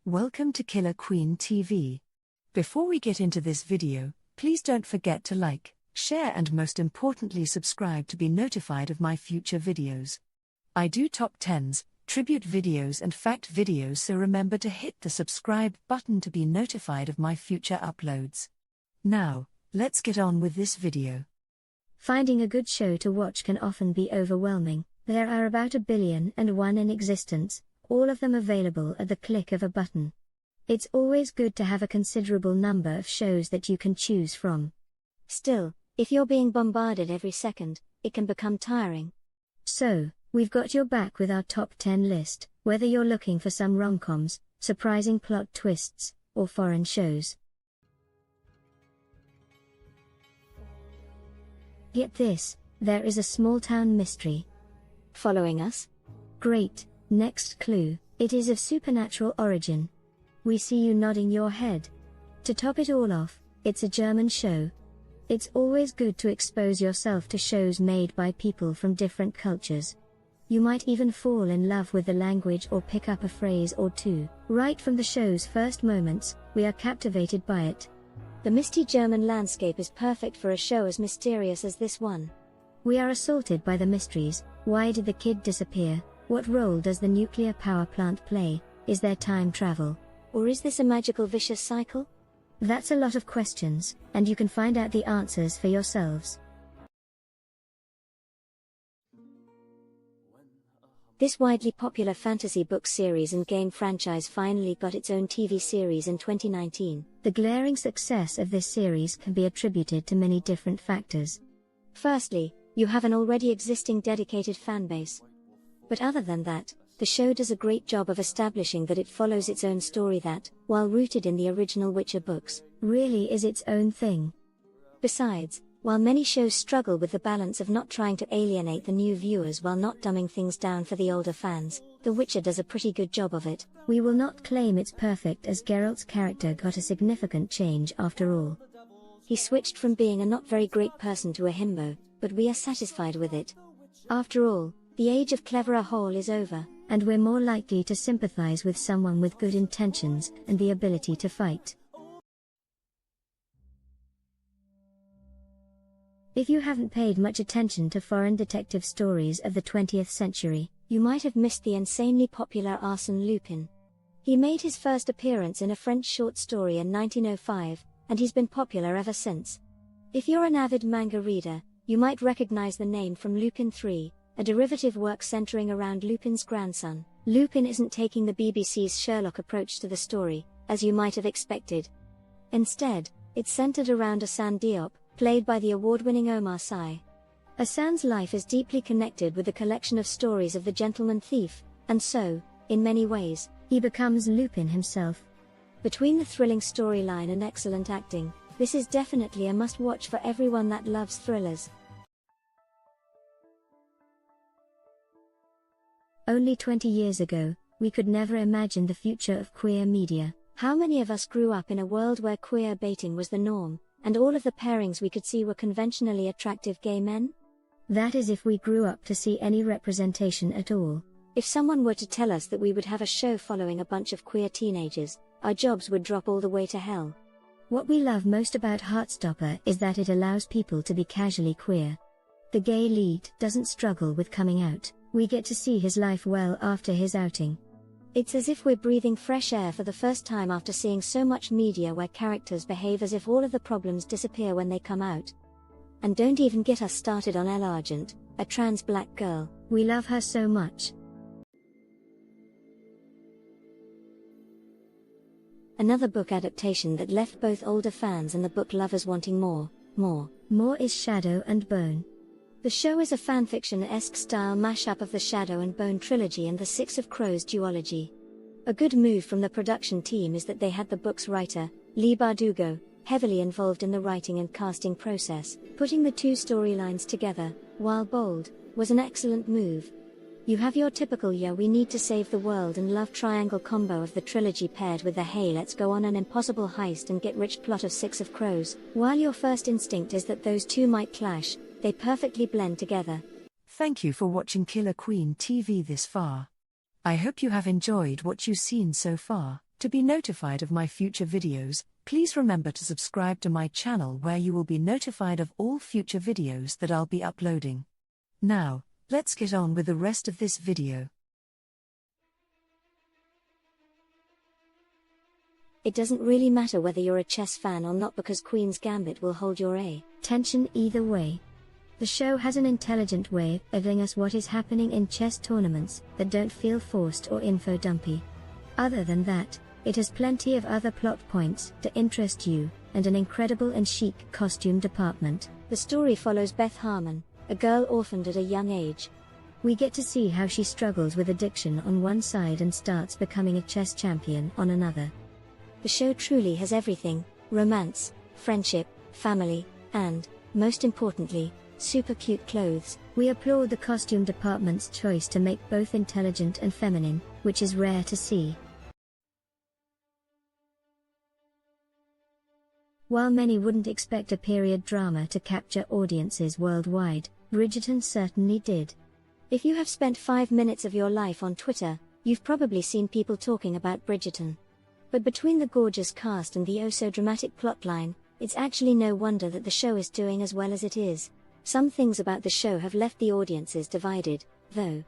Welcome to Killer Queen TV. Before we get into this video, please don't forget to like, share and most importantly subscribe to be notified of my future videos. I do top 10s, tribute videos and fact videos, so remember to hit the subscribe button to be notified of my future uploads. Now, let's get on with this video. Finding a good show to watch can often be overwhelming. There are about 1,000,000,001 in existence, all of them available at the click of a button. It's always good to have a considerable number of shows that you can choose from. Still, if you're being bombarded every second, it can become tiring. So, we've got your back with our top 10 list, whether you're looking for some rom-coms, surprising plot twists, or foreign shows. Get this, there is a small-town mystery. Following us? Great. Next clue, it is of supernatural origin. We see you nodding your head. To top it all off, it's a German show. It's always good to expose yourself to shows made by people from different cultures. You might even fall in love with the language or pick up a phrase or two. Right from the show's first moments, we are captivated by it. The misty German landscape is perfect for a show as mysterious as this one. We are assaulted by the mysteries. Why did the kid disappear? What role does the nuclear power plant play? Is there time travel? Or is this a magical vicious cycle? That's a lot of questions, and you can find out the answers for yourselves. This widely popular fantasy book series and game franchise finally got its own TV series in 2019. The glaring success of this series can be attributed to many different factors. Firstly, you have an already existing dedicated fanbase. But other than that, the show does a great job of establishing that it follows its own story that, while rooted in the original Witcher books, really is its own thing. Besides, while many shows struggle with the balance of not trying to alienate the new viewers while not dumbing things down for the older fans, The Witcher does a pretty good job of it. We will not claim it's perfect, as Geralt's character got a significant change after all. He switched from being a not very great person to a himbo, but we are satisfied with it. After all, the age of cleverer Hall is over, and we're more likely to sympathize with someone with good intentions and the ability to fight. If you haven't paid much attention to foreign detective stories of the 20th century, you might have missed the insanely popular Arsène Lupin. He made his first appearance in a French short story in 1905, and he's been popular ever since. If you're an avid manga reader, you might recognize the name from Lupin III, a derivative work centering around Lupin's grandson. Lupin isn't taking the BBC's Sherlock approach to the story, as you might have expected. Instead, it's centered around Assane Diop, played by the award-winning Omar Sy. Assane's life is deeply connected with the collection of stories of the gentleman thief, and so, in many ways, he becomes Lupin himself. Between the thrilling storyline and excellent acting, this is definitely a must-watch for everyone that loves thrillers. Only 20 years ago, we could never imagine the future of queer media. How many of us grew up in a world where queer baiting was the norm, and all of the pairings we could see were conventionally attractive gay men? That is, if we grew up to see any representation at all. If someone were to tell us that we would have a show following a bunch of queer teenagers, our jobs would drop all the way to hell. What we love most about Heartstopper is that it allows people to be casually queer. The gay lead doesn't struggle with coming out. We get to see his life well after his outing. It's as if we're breathing fresh air for the first time after seeing so much media where characters behave as if all of the problems disappear when they come out. And don't even get us started on Elle Argent, a trans black girl. We love her so much. Another book adaptation that left both older fans and the book lovers wanting more is Shadow and Bone. The show is a fanfiction-esque style mashup of the Shadow and Bone trilogy and the Six of Crows duology. A good move from the production team is that they had the book's writer, Leigh Bardugo, heavily involved in the writing and casting process. Putting the two storylines together, while bold, was an excellent move. You have your typical "yeah, we need to save the world" and love triangle combo of the trilogy paired with the "hey, let's go on an impossible heist and get rich" plot of Six of Crows. While your first instinct is that those two might clash, they perfectly blend together. Thank you for watching Killer Queen TV this far. I hope you have enjoyed what you've seen so far. To be notified of my future videos, please remember to subscribe to my channel where you will be notified of all future videos that I'll be uploading. Now, let's get on with the rest of this video. It doesn't really matter whether you're a chess fan or not because Queen's Gambit will hold your attention either way. The show has an intelligent way of telling us what is happening in chess tournaments that don't feel forced or info-dumpy. Other than that, it has plenty of other plot points to interest you, and an incredible and chic costume department. The story follows Beth Harmon, a girl orphaned at a young age. We get to see how she struggles with addiction on one side and starts becoming a chess champion on another. The show truly has everything: romance, friendship, family, and, most importantly, super cute clothes. We applaud the costume department's choice to make both intelligent and feminine, which is rare to see. While many wouldn't expect a period drama to capture audiences worldwide, Bridgerton certainly did. If you have spent 5 minutes of your life on Twitter, you've probably seen people talking about Bridgerton. But between the gorgeous cast and the oh-so-dramatic plotline, it's actually no wonder that the show is doing as well as it is. Some things about the show have left the audiences divided, though.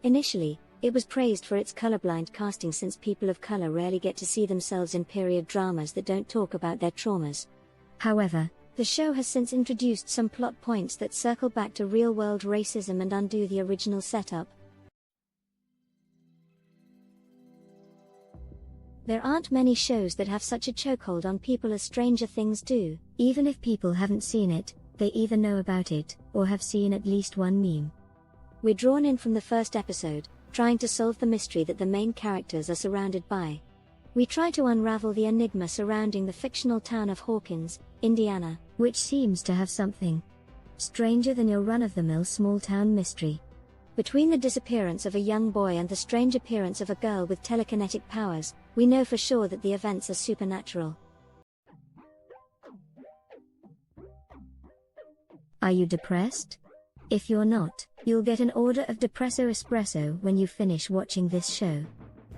Initially, it was praised for its colorblind casting since people of color rarely get to see themselves in period dramas that don't talk about their traumas. However, the show has since introduced some plot points that circle back to real-world racism and undo the original setup. There aren't many shows that have such a chokehold on people as Stranger Things do. Even if people haven't seen it, they either know about it, or have seen at least one meme. We're drawn in from the first episode, trying to solve the mystery that the main characters are surrounded by. We try to unravel the enigma surrounding the fictional town of Hawkins, Indiana, which seems to have something stranger than your run-of-the-mill small-town mystery. Between the disappearance of a young boy and the strange appearance of a girl with telekinetic powers, we know for sure that the events are supernatural. Are you depressed? If you're not, you'll get an order of Depresso Espresso when you finish watching this show.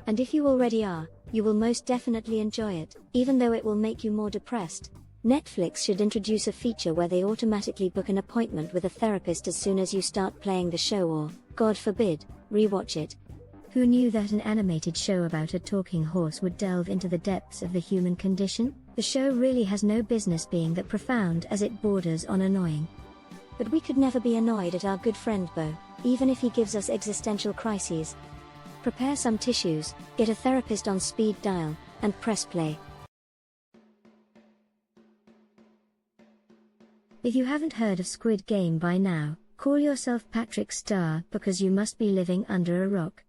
And if you already are, you will most definitely enjoy it, even though it will make you more depressed. Netflix should introduce a feature where they automatically book an appointment with a therapist as soon as you start playing the show or, God forbid, rewatch it. Who knew that an animated show about a talking horse would delve into the depths of the human condition? The show really has no business being that profound as it borders on annoying. But we could never be annoyed at our good friend Bo, even if he gives us existential crises. Prepare some tissues, get a therapist on speed dial, and press play. If you haven't heard of Squid Game by now, call yourself Patrick Star because you must be living under a rock.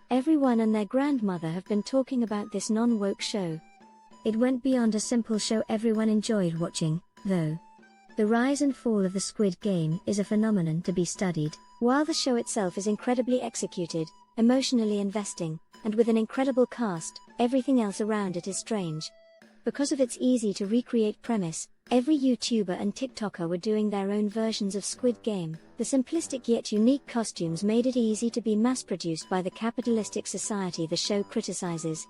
Everyone and their grandmother have been talking about this non-woke show. It went beyond a simple show everyone enjoyed watching, though. The rise and fall of the Squid Game is a phenomenon to be studied. While the show itself is incredibly executed, emotionally investing, and with an incredible cast, everything else around it is strange. Because of its easy-to-recreate premise, every YouTuber and TikToker were doing their own versions of Squid Game. The simplistic yet unique costumes made it easy to be mass-produced by the capitalistic society the show criticizes.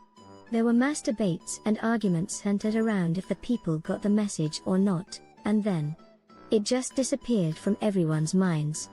There were mass debates and arguments centered around if the people got the message or not, and then it just disappeared from everyone's minds.